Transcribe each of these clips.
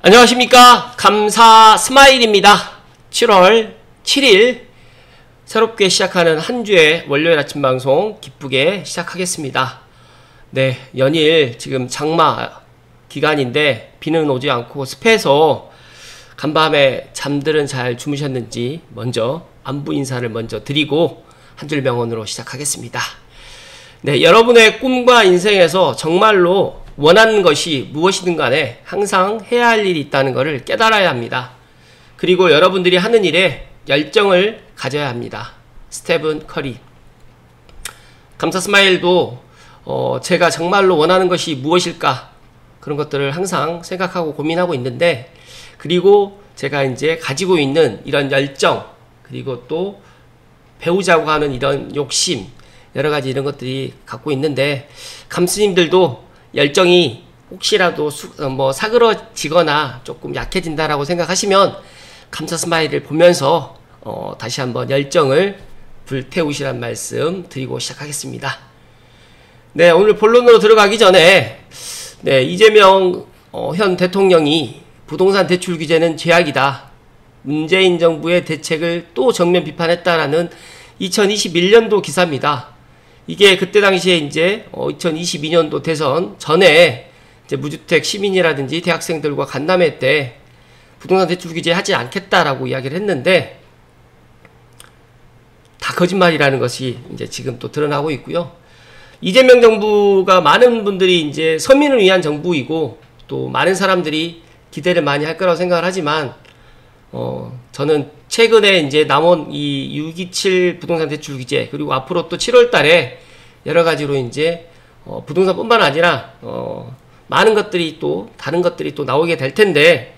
안녕하십니까. 감사 스마일입니다. 7월 7일 새롭게 시작하는 한 주의 월요일 아침 방송 기쁘게 시작하겠습니다. 네, 연일 지금 장마 기간인데 비는 오지 않고 습해서 간밤에 잠들은 잘 주무셨는지 먼저 안부 인사를 먼저 드리고 한 줄 명언으로 시작하겠습니다. 네, 여러분의 꿈과 인생에서 정말로 원하는 것이 무엇이든 간에 항상 해야 할 일이 있다는 것을 깨달아야 합니다. 그리고 여러분들이 하는 일에 열정을 가져야 합니다. 스테븐 커리. 감사 스마일도 제가 정말로 원하는 것이 무엇일까 그런 것들을 항상 생각하고 고민하고 있는데, 그리고 제가 이제 가지고 있는 이런 열정, 그리고 또 배우자고 하는 이런 욕심, 여러가지 이런 것들이 갖고 있는데, 감스님들도 열정이 혹시라도 사그러지거나 조금 약해진다라고 생각하시면 감사 스마일을 보면서 다시 한번 열정을 불태우시란 말씀 드리고 시작하겠습니다. 네, 오늘 본론으로 들어가기 전에 이재명 현 대통령이 부동산 대출 규제는 죄악이다, 문재인 정부의 대책을 또 정면 비판했다라는 2021년도 기사입니다. 이게 그때 당시에 이제 2022년도 대선 전에 이제 무주택 시민이라든지 대학생들과 간담회 때 부동산 대출 규제 하지 않겠다라고 이야기를 했는데, 다 거짓말이라는 것이 이제 지금 또 드러나고 있고요. 이재명 정부가 많은 분들이 이제 서민을 위한 정부이고 또 많은 사람들이 기대를 많이 할 거라고 생각을 하지만, 저는 최근에 이제 나온 이 627 부동산 대출 규제, 그리고 앞으로 또 7월 달에 여러 가지로 이제 부동산뿐만 아니라 많은 것들이 또 다른 것들이 또 나오게 될 텐데,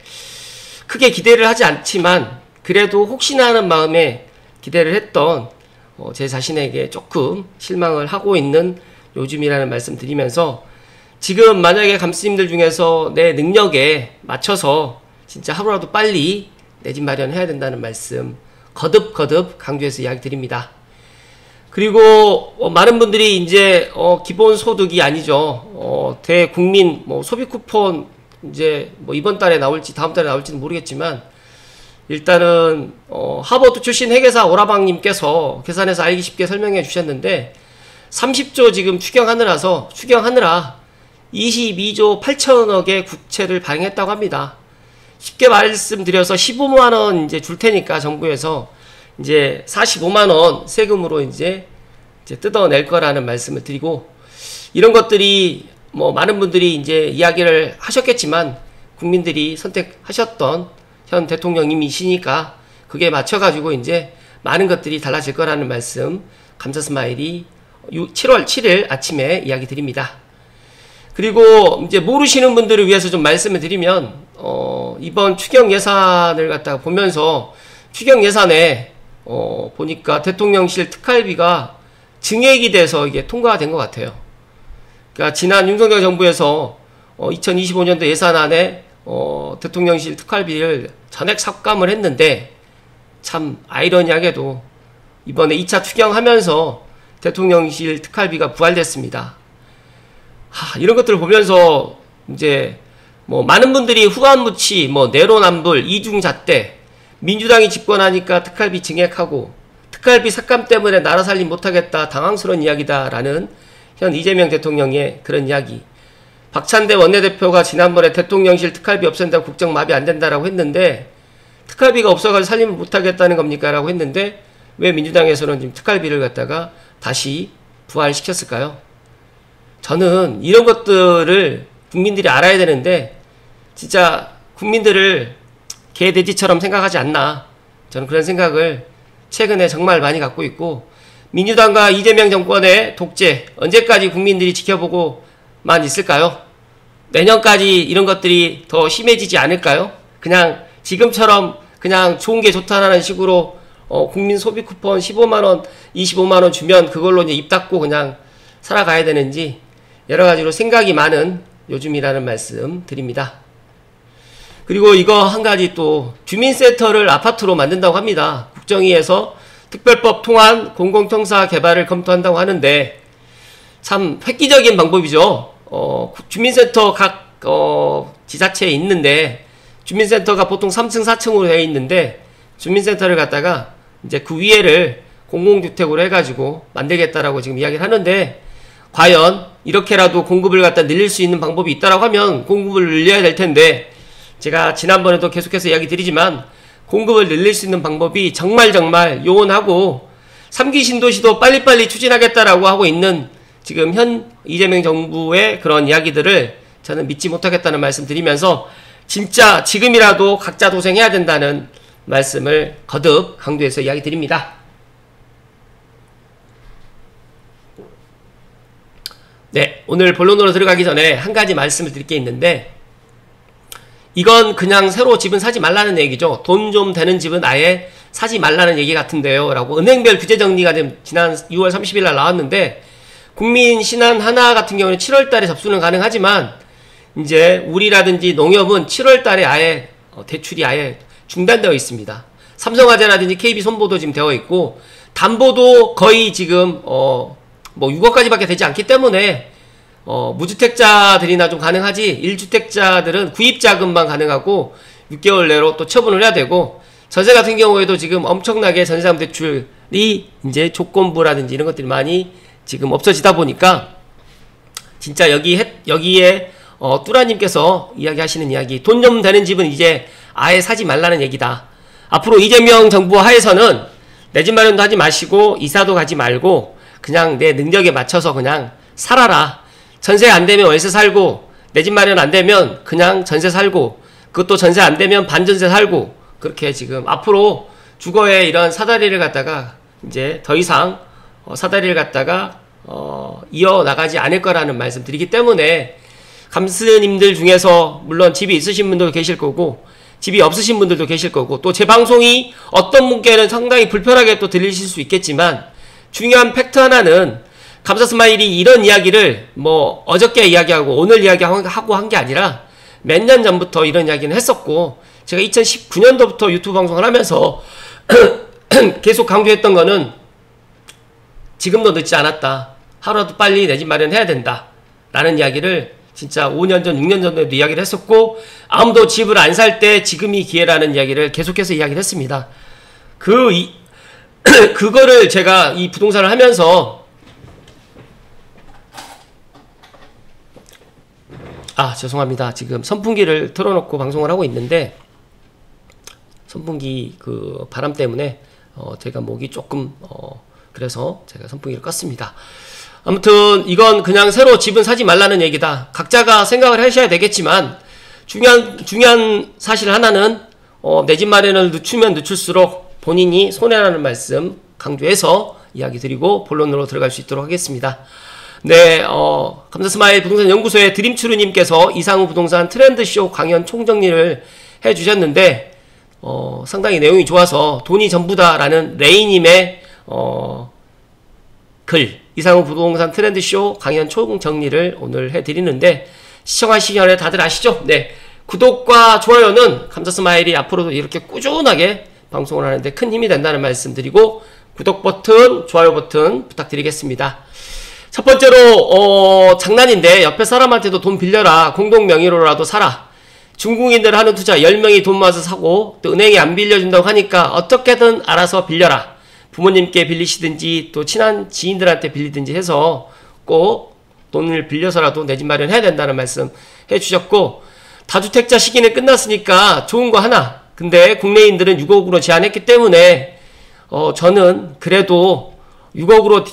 크게 기대를 하지 않지만 그래도 혹시나 하는 마음에 기대를 했던 제 자신에게 조금 실망을 하고 있는 요즘이라는 말씀 드리면서, 지금 만약에 감스님들 중에서 내 능력에 맞춰서 진짜 하루라도 빨리 내 집 마련해야 된다는 말씀 거듭 강조해서 이야기 드립니다. 그리고 많은 분들이 이제 기본소득이 아니죠, 대국민 소비 쿠폰 이제 이번 달에 나올지 다음 달에 나올지는 모르겠지만, 일단은 하버드 출신 회계사 오라방님께서 계산해서 알기 쉽게 설명해 주셨는데, 30조 지금 추경하느라 22조 8천억의 국채를 발행했다고 합니다. 쉽게 말씀드려서 15만원 이제 줄 테니까 정부에서 이제 45만원 세금으로 이제 뜯어낼 거라는 말씀을 드리고, 이런 것들이 많은 분들이 이제 이야기를 하셨겠지만 국민들이 선택하셨던 현 대통령님이시니까 그게 맞춰가지고 이제 많은 것들이 달라질 거라는 말씀 감사 스마일이 7월 7일 아침에 이야기 드립니다. 그리고 이제 모르시는 분들을 위해서 좀 말씀을 드리면, 이번 추경 예산을 갖다가 보면서 추경 예산에 보니까 대통령실 특활비가 증액이 돼서 이게 통과가 된 것 같아요. 그러니까 지난 윤석열 정부에서 2025년도 예산안에 대통령실 특활비를 전액 삭감을 했는데, 참 아이러니하게도 이번에 2차 추경하면서 대통령실 특활비가 부활됐습니다. 이런 것들을 보면서 이제 많은 분들이 후한무치, 내로남불, 이중잣대, 민주당이 집권하니까 특활비 증액하고 특활비 삭감 때문에 나라 살림 못하겠다, 당황스러운 이야기다라는 현 이재명 대통령의 그런 이야기. 박찬대 원내대표가 지난번에 대통령실 특활비 없앤다고 국정 마비 안 된다라고 했는데, 특활비가 없어가지고 살림을 못하겠다는 겁니까? 라고 했는데, 왜 민주당에서는 지금 특활비를 갖다가 다시 부활시켰을까요? 저는 이런 것들을 국민들이 알아야 되는데, 진짜 국민들을 개돼지처럼 생각하지 않나, 저는 그런 생각을 최근에 정말 많이 갖고 있고, 민주당과 이재명 정권의 독재 언제까지 국민들이 지켜보고만 있을까요? 내년까지 이런 것들이 더 심해지지 않을까요? 그냥 지금처럼 그냥 좋은 게 좋다라는 식으로 국민 소비 쿠폰 15만원, 25만원 주면 그걸로 이제 입 닫고 그냥 살아가야 되는지, 여러 가지로 생각이 많은 요즘이라는 말씀 드립니다. 그리고 이거 한 가지, 또 주민센터를 아파트로 만든다고 합니다. 국정위에서 특별법 통한 공공청사 개발을 검토한다고 하는데, 참 획기적인 방법이죠. 주민센터 각 지자체에 있는데 주민센터가 보통 3층, 4층으로 되어 있는데 주민센터를 갖다가 이제 그 위에를 공공주택으로 해가지고 만들겠다라고 지금 이야기를 하는데, 과연 이렇게라도 공급을 갖다 늘릴 수 있는 방법이 있다라고 하면 공급을 늘려야 될 텐데, 제가 지난번에도 계속해서 이야기 드리지만 공급을 늘릴 수 있는 방법이 정말 요원하고 3기 신도시도 빨리빨리 추진하겠다라고 하고 있는 지금 현 이재명 정부의 그런 이야기들을 저는 믿지 못하겠다는 말씀 드리면서, 진짜 지금이라도 각자 도생해야 된다는 말씀을 거듭 강조해서 이야기 드립니다. 네, 오늘 본론으로 들어가기 전에 한 가지 말씀을 드릴 게 있는데, 이건 그냥 새로 집은 사지 말라는 얘기죠. 돈 좀 되는 집은 아예 사지 말라는 얘기 같은데요 라고 은행별 규제 정리가 지난 6월 30일 날 나왔는데, 국민 신한 하나 같은 경우는 7월 달에 접수는 가능하지만 이제 우리라든지 농협은 7월 달에 아예 대출이 아예 중단되어 있습니다. 삼성화재라든지 KB손보도 지금 되어 있고, 담보도 거의 지금 뭐 6억까지밖에 되지 않기 때문에 무주택자들이나 좀 가능하지, 1주택자들은 구입자금만 가능하고 6개월 내로 또 처분을 해야 되고, 전세 같은 경우에도 지금 엄청나게 전세자금 대출이 이제 조건부라든지 이런 것들이 많이 지금 없어지다 보니까, 진짜 여기에 뚜라님께서 이야기하시는 이야기, 돈 좀 되는 집은 이제 아예 사지 말라는 얘기다. 앞으로 이재명 정부 하에서는 내 집 마련도 하지 마시고 이사도 가지 말고 그냥 내 능력에 맞춰서 그냥 살아라. 전세 안 되면 월세 살고, 내 집 마련 안 되면 그냥 전세 살고, 그것도 전세 안 되면 반전세 살고, 그렇게 지금 앞으로 주거의 이런 사다리를 갖다가 이제 더 이상 사다리를 갖다가 이어나가지 않을 거라는 말씀 드리기 때문에, 감스님들 중에서 물론 집이 있으신 분도 계실 거고 집이 없으신 분들도 계실 거고, 또 제 방송이 어떤 분께는 상당히 불편하게 또 들리실 수 있겠지만, 중요한 팩트 하나는 감사스마일이 이런 이야기를 뭐 어저께 이야기하고 오늘 이야기하고 한 게 아니라 몇 년 전부터 이런 이야기는 했었고, 제가 2019년도부터 유튜브 방송을 하면서 계속 강조했던 거는 지금도 늦지 않았다. 하루라도 빨리 내 집 마련해야 된다. 라는 이야기를 진짜 5년 전, 6년 전에도 이야기를 했었고, 아무도 집을 안 살 때 지금이 기회라는 이야기를 계속해서 이야기를 했습니다. 그거를 제가 이 부동산을 하면서, 죄송합니다. 지금 선풍기를 틀어놓고 방송을 하고 있는데, 선풍기 그 바람 때문에 제가 목이 조금 그래서 제가 선풍기를 껐습니다. 아무튼 이건 그냥 새로 집은 사지 말라는 얘기다. 각자가 생각을 하셔야 되겠지만, 중요한 사실 하나는 내 집 마련을 늦추면 늦출수록 본인이 손해라는 말씀 강조해서 이야기 드리고 본론으로 들어갈 수 있도록 하겠습니다. 네, 감사스마일 부동산 연구소의 드림추르님께서 이상우 부동산 트렌드쇼 강연 총정리를 해주셨는데, 상당히 내용이 좋아서 돈이 전부다라는 레이님의 글, 이상우 부동산 트렌드쇼 강연 총정리를 오늘 해드리는데, 시청하시기 전에 다들 아시죠? 네, 구독과 좋아요는 감사스마일이 앞으로도 이렇게 꾸준하게 방송을 하는데 큰 힘이 된다는 말씀 드리고, 구독 버튼, 좋아요 버튼 부탁드리겠습니다. 첫 번째로 장난인데 옆에 사람한테도 돈 빌려라. 공동 명의로라도 사라. 중국인들 하는 투자 10명이 돈 모아서 사고, 또 은행이 안 빌려준다고 하니까 어떻게든 알아서 빌려라. 부모님께 빌리시든지 또 친한 지인들한테 빌리든지 해서 꼭 돈을 빌려서라도 내 집 마련해야 된다는 말씀 해주셨고, 다주택자 시기는 끝났으니까 좋은 거 하나. 근데 국내인들은 6억으로 제한했기 때문에 저는 그래도 6억으로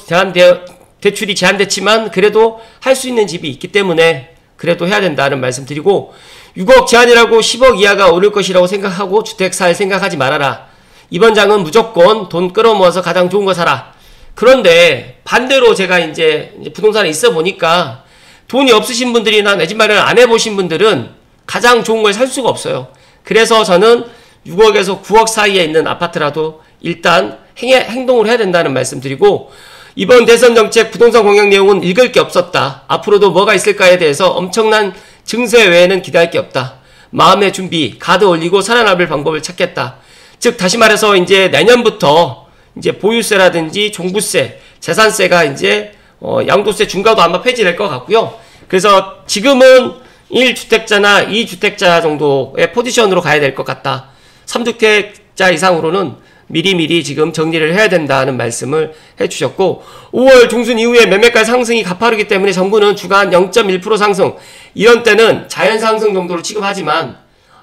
대출이 제한됐지만 그래도 할 수 있는 집이 있기 때문에 그래도 해야 된다는 말씀 드리고, 6억 제한이라고 10억 이하가 오를 것이라고 생각하고 주택 살 생각하지 말아라. 이번 장은 무조건 돈 끌어모아서 가장 좋은 거 사라. 그런데 반대로 제가 이제 부동산에 있어 보니까 돈이 없으신 분들이나 내 집 마련을 안 해보신 분들은 가장 좋은 걸 살 수가 없어요. 그래서 저는 6억에서 9억 사이에 있는 아파트라도 일단 행동을 해야 된다는 말씀 드리고, 이번 대선 정책 부동산 공약 내용은 읽을 게 없었다. 앞으로도 뭐가 있을까에 대해서 엄청난 증세 외에는 기대할 게 없다. 마음의 준비, 가드 올리고 살아남을 방법을 찾겠다. 즉 다시 말해서 이제 내년부터 이제 보유세라든지 종부세, 재산세가 이제 양도세 중과도 아마 폐지될 것 같고요. 그래서 지금은 1주택자나 2주택자 정도의 포지션으로 가야 될 것 같다. 3주택자 이상으로는 미리미리 지금 정리를 해야 된다는 말씀을 해주셨고, 5월 중순 이후에 매매가 상승이 가파르기 때문에 정부는 주간 0.1% 상승, 이런 때는 자연 상승 정도로 취급하지만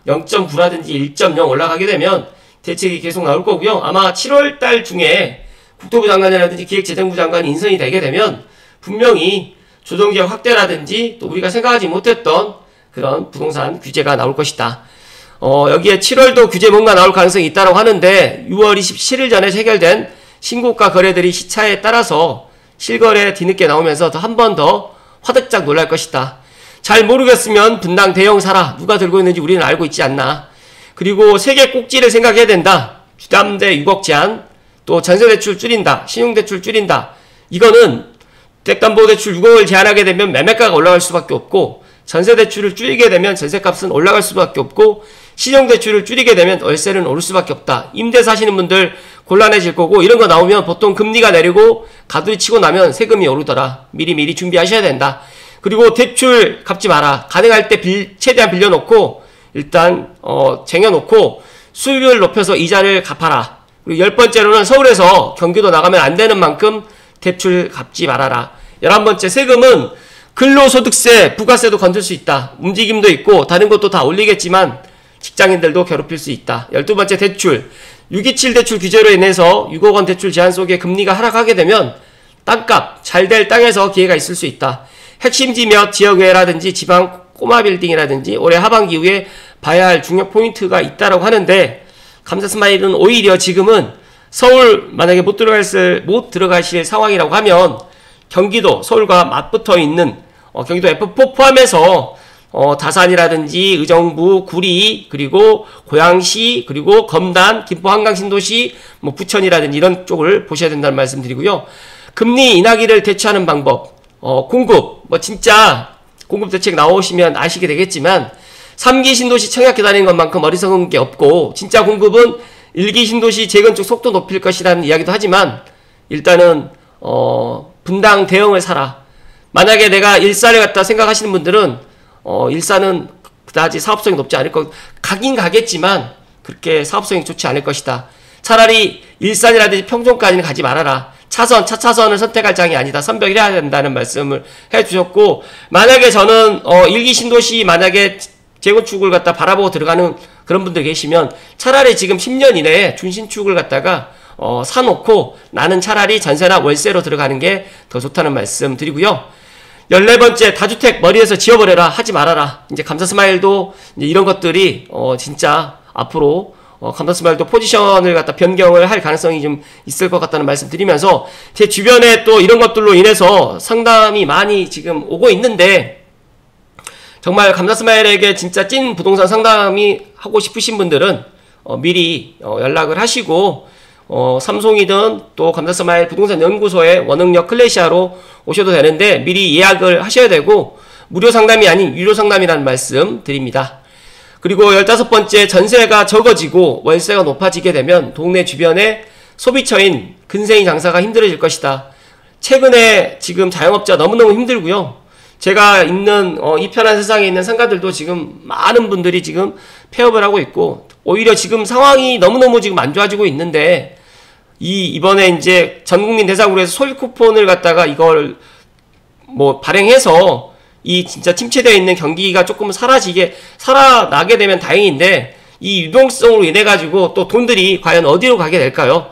0.9라든지 1.0 올라가게 되면 대책이 계속 나올 거고요. 아마 7월달 중에 국토부 장관이라든지 기획재정부 장관이 인선이 되게 되면 분명히 조정지역 확대라든지 또 우리가 생각하지 못했던 그런 부동산 규제가 나올 것이다. 여기에 7월도 규제 뭔가 나올 가능성이 있다고 하는데 6월 27일 전에 체결된 신고가 거래들이 시차에 따라서 실거래 뒤늦게 나오면서 한 번 더 화들짝 놀랄 것이다. 잘 모르겠으면 분당 대형 사라. 누가 들고 있는지 우리는 알고 있지 않나. 그리고 세계 꼭지를 생각해야 된다. 주담대 6억 제한, 또 전세대출 줄인다. 신용대출 줄인다. 이거는 주택담보대출 6억을 제한하게 되면 매매가가 올라갈 수밖에 없고, 전세대출을 줄이게 되면 전세값은 올라갈 수밖에 없고, 신용대출을 줄이게 되면 월세는 오를 수밖에 없다. 임대 사시는 분들 곤란해질 거고, 이런 거 나오면 보통 금리가 내리고 가두리 치고 나면 세금이 오르더라. 미리미리 준비하셔야 된다. 그리고 대출 갚지 마라. 가능할 때 최대한 빌려놓고 일단 쟁여놓고 수익을 높여서 이자를 갚아라. 그리고 10번째로는 서울에서 경기도 나가면 안 되는 만큼 대출 갚지 말아라. 11번째, 세금은 근로소득세, 부가세도 건들 수 있다. 움직임도 있고 다른 것도 다 올리겠지만 직장인들도 괴롭힐 수 있다. 12번째, 대출. 627 대출 규제로 인해서 6억 원 대출 제한 속에 금리가 하락하게 되면 땅값, 잘 될 땅에서 기회가 있을 수 있다. 핵심지 몇 지역외라든지 지방 꼬마 빌딩이라든지 올해 하반기 이후에 봐야 할 중요 포인트가 있다라고 하는데, 감사스마일은 오히려 지금은 서울 만약에 못 들어가실 상황이라고 하면 경기도, 서울과 맞붙어 있는 경기도 F4 포함해서 다산이라든지 의정부, 구리, 그리고 고양시, 그리고 검단, 김포 한강신도시, 부천이라든지 이런 쪽을 보셔야 된다는 말씀 드리고요. 금리 인하기를 대처하는 방법, 공급, 진짜 공급 대책 나오시면 아시게 되겠지만 3기 신도시 청약 기다리는 것만큼 어리석은 게 없고, 진짜 공급은 1기 신도시 재건축 속도 높일 것이라는 이야기도 하지만 일단은 분당 대형을 사라. 만약에 내가 일산을 갖다 생각하시는 분들은 일산은 그다지 사업성이 높지 않을 것, 가긴 가겠지만 그렇게 사업성이 좋지 않을 것이다. 차라리 일산이라든지 평촌까지는 가지 말아라. 차차선을 선택할 장이 아니다. 선별을 해야 된다는 말씀을 해주셨고, 만약에 저는 1기 신도시 만약에 재건축을 갖다 바라보고 들어가는 그런 분들 계시면 차라리 지금 10년 이내에 준신축을 갖다가 사놓고 나는 차라리 전세나 월세로 들어가는 게 더 좋다는 말씀 드리고요. 14번째, 다주택 머리에서 지어버려라. 하지 말아라. 이제 감사스마일도 이제 이런 것들이 진짜 앞으로 감사스마일도 포지션을 갖다 변경을 할 가능성이 좀 있을 것 같다는 말씀 드리면서, 제 주변에 또 이런 것들로 인해서 상담이 많이 지금 오고 있는데, 정말 감사스마일에게 진짜 찐 부동산 상담이 하고 싶으신 분들은 미리 연락을 하시고, 삼송이든 또 감사스마일 부동산 연구소의 원흥역 클래시아로 오셔도 되는데 미리 예약을 하셔야 되고, 무료 상담이 아닌 유료 상담이라는 말씀 드립니다. 그리고 15번째, 전세가 적어지고 월세가 높아지게 되면 동네 주변에 소비처인 근생이 장사가 힘들어질 것이다. 최근에 지금 자영업자 너무너무 힘들고요. 제가 있는 이 편한 세상에 있는 상가들도 지금 많은 분들이 지금 폐업을 하고 있고, 오히려 지금 상황이 너무너무 지금 안 좋아지고 있는데, 이번에 이제 전국민 대상으로 해서 소비 쿠폰을 갖다가 이걸 발행해서 이 진짜 침체되어 있는 경기가 조금 살아나게 되면 다행인데, 이 유동성으로 인해 가지고 또 돈들이 과연 어디로 가게 될까요?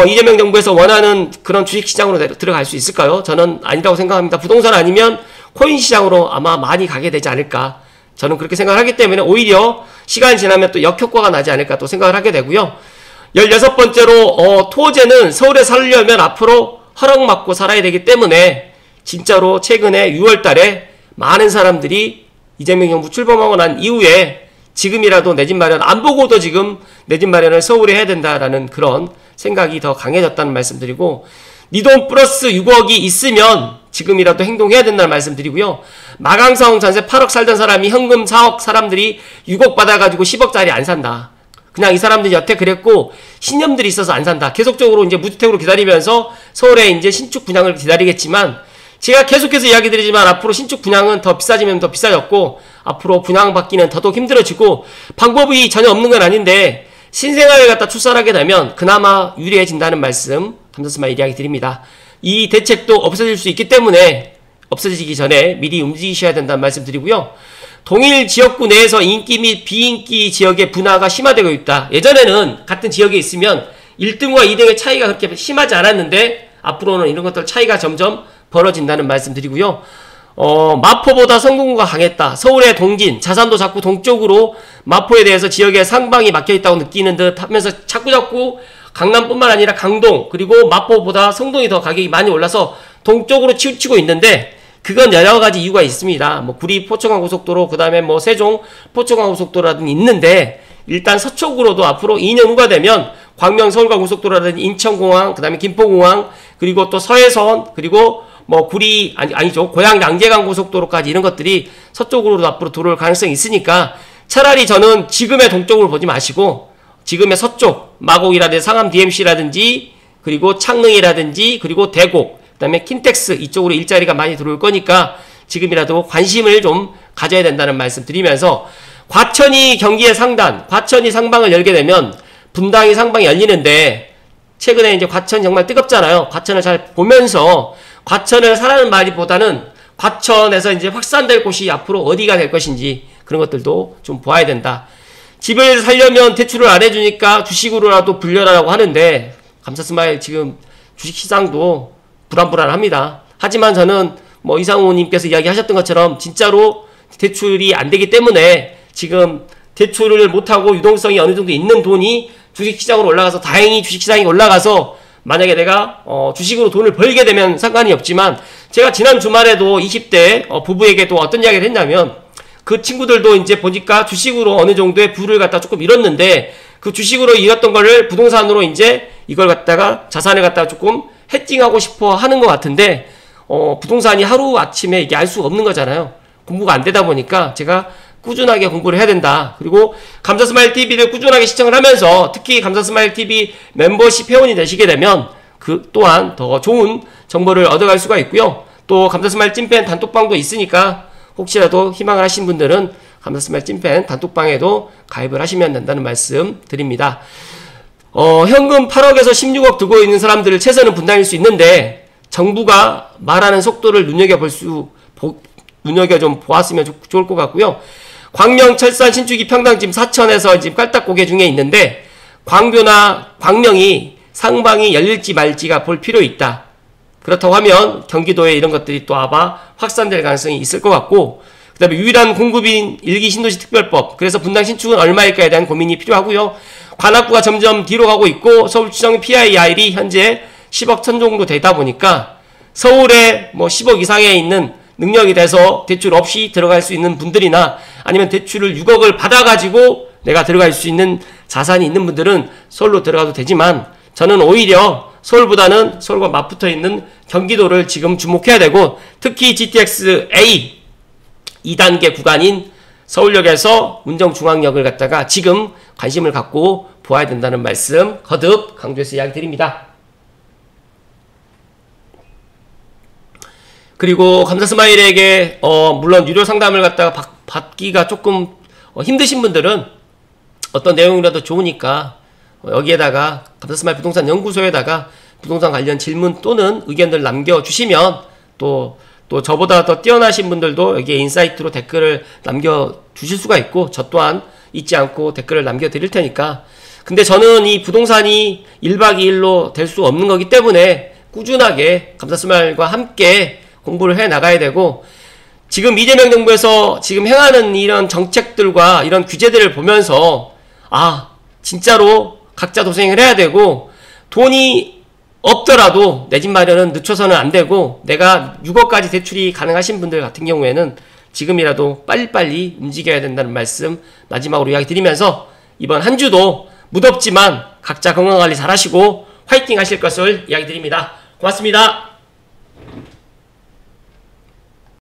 이재명 정부에서 원하는 그런 주식시장으로 들어갈 수 있을까요? 저는 아니라고 생각합니다. 부동산 아니면 코인 시장으로 아마 많이 가게 되지 않을까. 저는 그렇게 생각을 하기 때문에 오히려 시간이 지나면 또 역효과가 나지 않을까 또 생각을 하게 되고요. 16번째로 토지는 서울에 살려면 앞으로 허락받고 살아야 되기 때문에 진짜로 최근에 6월 달에 많은 사람들이 이재명 정부 출범하고 난 이후에 지금이라도 내 집 마련 안 보고도 지금 내 집 마련을 서울에 해야 된다라는 그런 생각이 더 강해졌다는 말씀드리고, 네 돈 플러스 6억이 있으면 지금이라도 행동해야 된다는 말씀드리고요. 마강성 전세 8억 살던 사람이 현금 4억 사람들이 6억 받아가지고 10억짜리 안 산다. 그냥 이 사람들이 여태 그랬고 신념들이 있어서 안 산다. 계속적으로 이제 무주택으로 기다리면서 서울에 이제 신축 분양을 기다리겠지만 제가 계속해서 이야기 드리지만 앞으로 신축 분양은 더 비싸지면 더 비싸졌고 앞으로 분양받기는 더더욱 힘들어지고 방법이 전혀 없는 건 아닌데 신생아를 갖다 출산하게 되면 그나마 유리해진다는 말씀 감사스마일 이야기 드립니다. 이 대책도 없어질 수 있기 때문에 없어지기 전에 미리 움직이셔야 된다는 말씀 드리고요. 동일 지역구 내에서 인기 및 비인기 지역의 분화가 심화되고 있다. 예전에는 같은 지역에 있으면 1등과 2등의 차이가 그렇게 심하지 않았는데 앞으로는 이런 것들 차이가 점점 벌어진다는 말씀 드리고요. 마포보다 성동구가 강했다. 서울의 동진, 자산도 자꾸 동쪽으로 마포에 대해서 지역에 상방이 막혀있다고 느끼는 듯 하면서 자꾸자꾸 강남뿐만 아니라 강동 그리고 마포보다 성동이 더 가격이 많이 올라서 동쪽으로 치우치고 있는데 그건 여러 가지 이유가 있습니다. 뭐 구리 포천간 고속도로, 그 다음에 뭐 세종 포천간 고속도로라든지 있는데 일단 서쪽으로도 앞으로 2년 후가 되면 광명 서울간 고속도로라든지 인천공항, 그 다음에 김포공항, 그리고 또 서해선, 그리고 뭐 구리 아니죠 고양 양재간 고속도로까지 이런 것들이 서쪽으로도 앞으로 들어올 가능성이 있으니까 차라리 저는 지금의 동쪽으로 보지 마시고 지금의 서쪽 마곡이라든지 상암 DMC라든지 그리고 창릉이라든지 그리고 대곡 그 다음에 킨텍스 이쪽으로 일자리가 많이 들어올 거니까 지금이라도 관심을 좀 가져야 된다는 말씀 드리면서 과천이 경기의 상단, 과천이 상방을 열게 되면 분당이 상방이 열리는데 최근에 이제 과천 정말 뜨겁잖아요. 과천을 잘 보면서 과천을 사라는 말보다는 과천에서 이제 확산될 곳이 앞으로 어디가 될 것인지 그런 것들도 좀 보아야 된다. 집을 살려면 대출을 안 해주니까 주식으로라도 불려라라고 하는데 감사스마일 지금 주식시장도 불안불안합니다. 하지만 저는 뭐 이상우님께서 이야기하셨던 것처럼 진짜로 대출이 안 되기 때문에 지금 대출을 못하고 유동성이 어느 정도 있는 돈이 주식시장으로 올라가서 다행히 주식시장이 올라가서 만약에 내가 주식으로 돈을 벌게 되면 상관이 없지만 제가 지난 주말에도 20대 부부에게도 어떤 이야기를 했냐면 그 친구들도 이제 보니까 주식으로 어느 정도의 부를 갖다 조금 잃었는데 그 주식으로 잃었던 거를 부동산으로 이제 이걸 갖다가 자산을 갖다가 조금 해칭하고 싶어 하는 것 같은데 부동산이 하루아침에 이게 알 수가 없는 거잖아요. 공부가 안 되다 보니까 제가 꾸준하게 공부를 해야 된다. 그리고 감사스마일 TV를 꾸준하게 시청을 하면서 특히 감사스마일 TV 멤버십 회원이 되시게 되면 그 또한 더 좋은 정보를 얻어갈 수가 있고요. 또 감사스마일 찐팬 단톡방도 있으니까 혹시라도 희망을 하신 분들은 감사스마일 찐팬 단톡방에도 가입을 하시면 된다는 말씀 드립니다. 현금 8억에서 16억 두고 있는 사람들을 최선은 분당일 수 있는데 정부가 말하는 속도를 눈여겨 좀 보았으면 좋을 것 같고요. 광명, 철산, 신축이 평당 지금 4천에서 지금 깔딱고개 중에 있는데 광교나 광명이 상방이 열릴지 말지가 볼 필요 있다. 그렇다고 하면 경기도에 이런 것들이 또 아마 확산될 가능성이 있을 것 같고 그 다음에 유일한 공급인 일기 신도시 특별법 그래서 분당 신축은 얼마일까에 대한 고민이 필요하고요. 관악구가 점점 뒤로 가고 있고 서울시청 PIR이 현재 10억 천 정도 되다 보니까 서울에 뭐 10억 이상에 있는 능력이 돼서 대출 없이 들어갈 수 있는 분들이나 아니면 대출을 6억을 받아가지고 내가 들어갈 수 있는 자산이 있는 분들은 서울로 들어가도 되지만 저는 오히려 서울보다는 서울과 맞붙어 있는 경기도를 지금 주목해야 되고 특히 GTX A 2단계 구간인 서울역에서 문정중앙역을 갖다가 지금 관심을 갖고 보아야 된다는 말씀 거듭 강조해서 이야기 드립니다. 그리고 감사스마일에게 물론 유료 상담을 갖다가 받기가 조금 힘드신 분들은 어떤 내용이라도 좋으니까 여기에다가 감사스마일 부동산 연구소에다가 부동산 관련 질문 또는 의견들 남겨주시면 또 저보다 더 뛰어나신 분들도 여기에 인사이트로 댓글을 남겨주실 수가 있고 저 또한 잊지 않고 댓글을 남겨드릴 테니까 근데 저는 이 부동산이 1박 2일로 될 수 없는 거기 때문에 꾸준하게 감사스마일과 함께 공부를 해 나가야 되고 지금 이재명 정부에서 지금 행하는 이런 정책들과 이런 규제들을 보면서 아 진짜로 각자 도생을 해야 되고 돈이 없더라도 내 집 마련은 늦춰서는 안 되고 내가 6억까지 대출이 가능하신 분들 같은 경우에는 지금이라도 빨리빨리 움직여야 된다는 말씀 마지막으로 이야기 드리면서 이번 한 주도 무덥지만 각자 건강관리 잘 하시고 화이팅 하실 것을 이야기 드립니다. 고맙습니다.